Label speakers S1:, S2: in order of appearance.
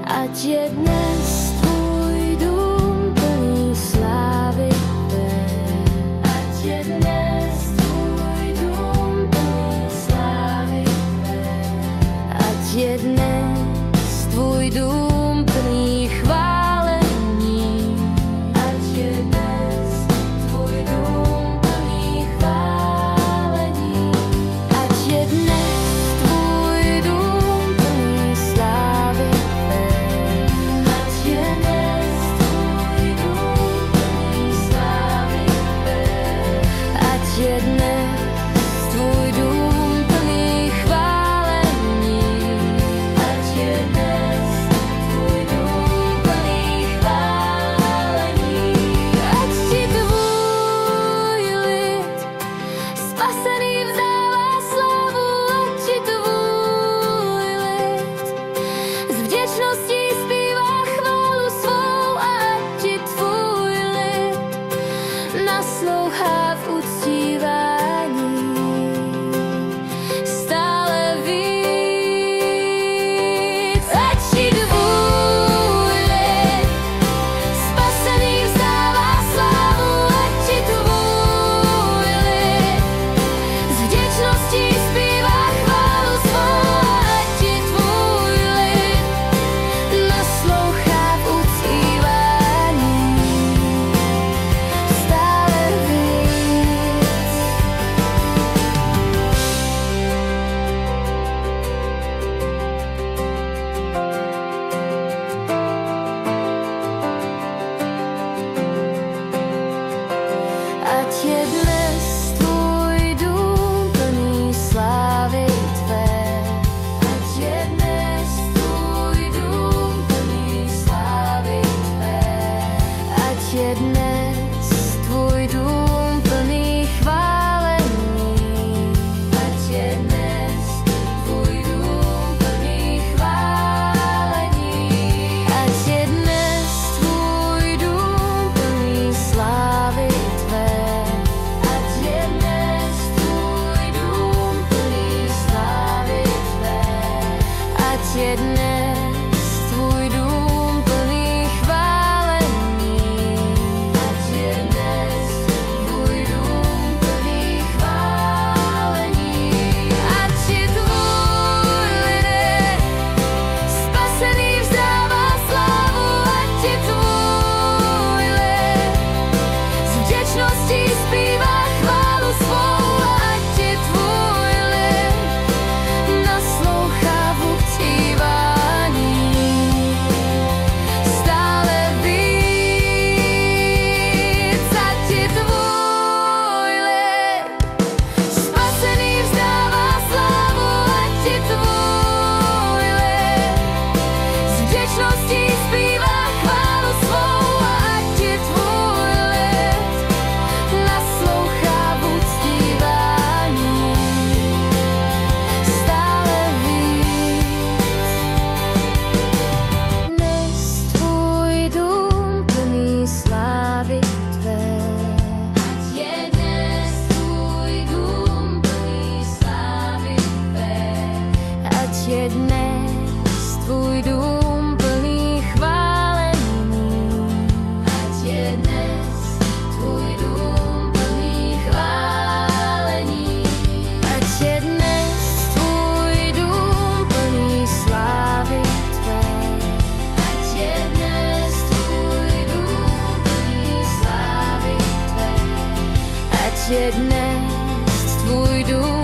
S1: Ať je dnes tvůj dům plný slávy tvé. Ať je dnes tvůj dům plný slávy tvé. Ať je dnes tvůj dům plný chválení. Ať je dnes tvůj dům plný chválení. Ať je dnes tvůj dům plný slávy tvé. Ať je dnes tvůj dům plný slávy tvé. Ať je dnes tvůj dům plný chválení. Ať je dnes tvůj dům plný chválení. Ať ti tvůj lid spasený vzdává slavu. Ať ti tvůj lid s vděčností zpívá chválu svou. A ať ti tvůj lid naslouchá v uctívání stále víc. Ať ti tvůj lid spasený vzdává slavu. Ať ti tvůj lid s vděčností zpívá chválu svou. A ať ti tvůj lid naslouchá v uctívání stále víc. Ať je dnes tvůj dům plný slávy tvé. Ať je dnes tvůj dům plný slávy tvé. Ať je dnes tvůj dům plný chválení. Ať je dnes tvůj dům plný chválení. Ať je dnes tvůj dům plný slávy tvé. Ať je dnes tvůj dům plný slávy tvé. Ať je dnes tvůj dům plný chválení. Ať je dnes tvůj dům plný chválení. Ať ti tvůj lid spasený vzdává slavu. Ať ti tvůj lid s vděčností zpívá chválu svou. A ať ti tvůj lid naslouchá v uctívání stále víc. Ať ti tvůj lid spasený vzdává slavu. Ať ti tvůj lid s vděčností zpívá chválu svou. A ať ti tvůj lid naslouchá v uctívání stále víc. Dnes tvůj dům plný slávy tvé. Ať je dnes tvůj dům plný slávy tvé. Ať je dnes tvůj dům plný chválení. Ať je dnes tvůj dům plný chválení. Ať je dnes tvůj dům plný slávy tvé. Ať je dnes tvůj dům plný slávy tvé. Ať je dnes tvůj dům